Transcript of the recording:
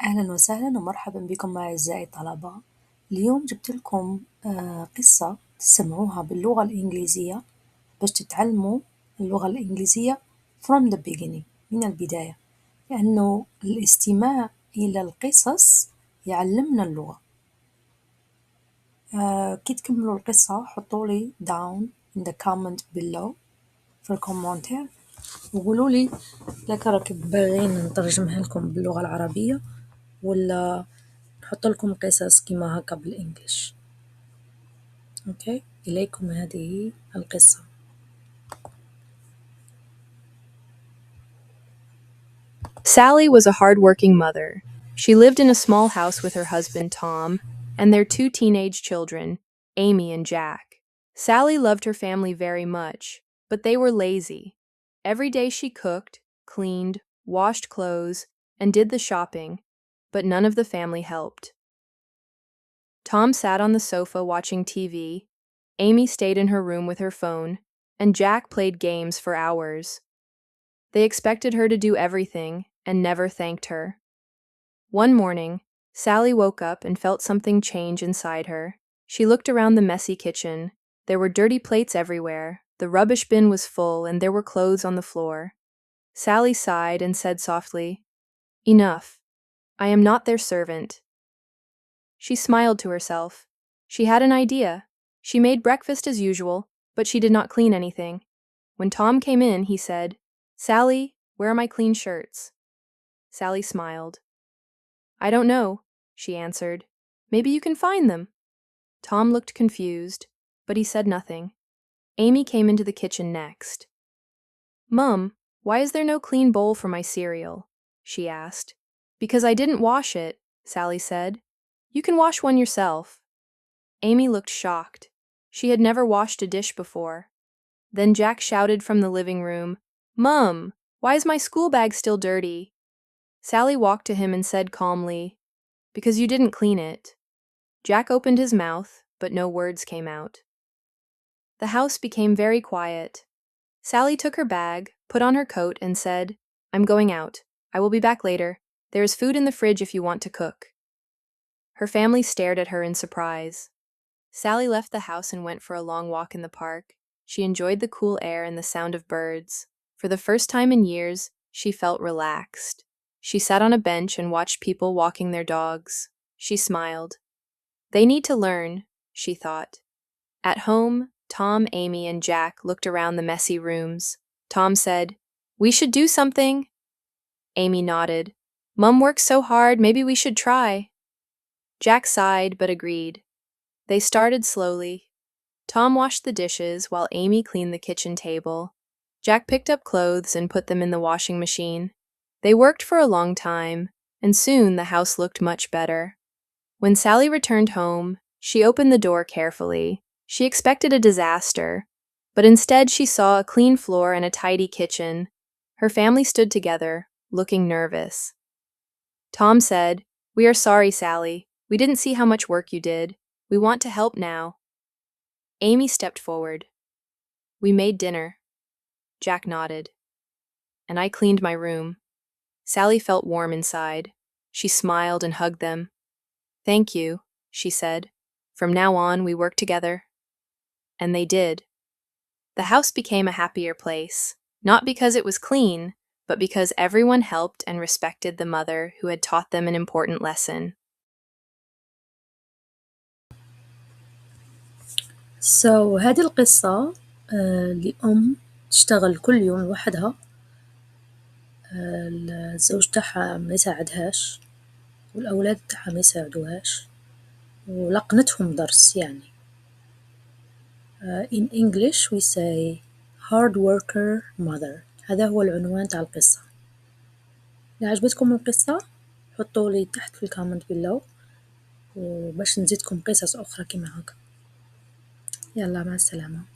أهلا وسهلا ومرحبا بكم أعزائي الطلبة. اليوم جبت لكم قصة تسمعوها باللغة الإنجليزية باش تتعلموا اللغة الإنجليزية from the beginning، من البداية، لأنه الاستماع إلى القصص يعلمنا اللغة. كي تكملوا القصة حطولي down in the comment below في الكومنتير وقولوا لي راكم باغيين نترجمها لكم باللغة العربية ولا نحط لكم قصص كما هكا بالإنجليش. أوكي، إليكم هذه القصة. Sally was a hard-working mother. She lived in a small house with her husband, Tom, and their two teenage children, Amy and Jack. Sally loved her family very much, but they were lazy. Every day she cooked, cleaned, washed clothes, and did the shopping, but none of the family helped. Tom sat on the sofa watching TV, Amy stayed in her room with her phone, and Jack played games for hours. They expected her to do everything and never thanked her. One morning, Sally woke up and felt something change inside her. She looked around the messy kitchen. There were dirty plates everywhere, the rubbish bin was full, and there were clothes on the floor. Sally sighed and said softly, "Enough. I am not their servant." She smiled to herself. She had an idea. She made breakfast as usual, but she did not clean anything. When Tom came in, he said, "Sally, where are my clean shirts?" Sally smiled. "I don't know," she answered. "Maybe you can find them." Tom looked confused, but he said nothing. Amy came into the kitchen next. "Mum, why is there no clean bowl for my cereal?" she asked. "Because I didn't wash it," Sally said. "You can wash one yourself." Amy looked shocked. She had never washed a dish before. Then Jack shouted from the living room, "Mum, why is my school bag still dirty?" Sally walked to him and said calmly, "Because you didn't clean it." Jack opened his mouth, but no words came out. The house became very quiet. Sally took her bag, put on her coat, and said, "I'm going out. I will be back later. There is food in the fridge if you want to cook." Her family stared at her in surprise. Sally left the house and went for a long walk in the park. She enjoyed the cool air and the sound of birds. For the first time in years, she felt relaxed. She sat on a bench and watched people walking their dogs. She smiled. They need to learn, she thought. At home, Tom, Amy, and Jack looked around the messy rooms. Tom said, "We should do something." Amy nodded. "Mum works so hard, maybe we should try." Jack sighed but agreed. They started slowly. Tom washed the dishes while Amy cleaned the kitchen table. Jack picked up clothes and put them in the washing machine. They worked for a long time, and soon the house looked much better. When Sally returned home, she opened the door carefully. She expected a disaster, but instead she saw a clean floor and a tidy kitchen. Her family stood together, looking nervous. Tom said, "We are sorry, Sally. We didn't see how much work you did. We want to help now." Amy stepped forward. "We made dinner." Jack nodded. "And I cleaned my room." Sally felt warm inside. She smiled and hugged them. "Thank you," she said. "From now on, we work together." And they did. The house became a happier place, not because it was clean, but because everyone helped and respected the mother who had taught them an important lesson. هذه القصة لأم تشتغل كل يوم لوحدها. الزوج تاعها ما يساعدهاش والأولاد تاعها ما يساعدوهاش ولقنتهم درس يعني. In English we say hard worker mother. هذا هو العنوان تاع القصة. إذا عجبتكم القصة حطوا لي تحت في الكومنت below وباش نزيدكم قصص أخرى كما هكا. يلا مع السلامة.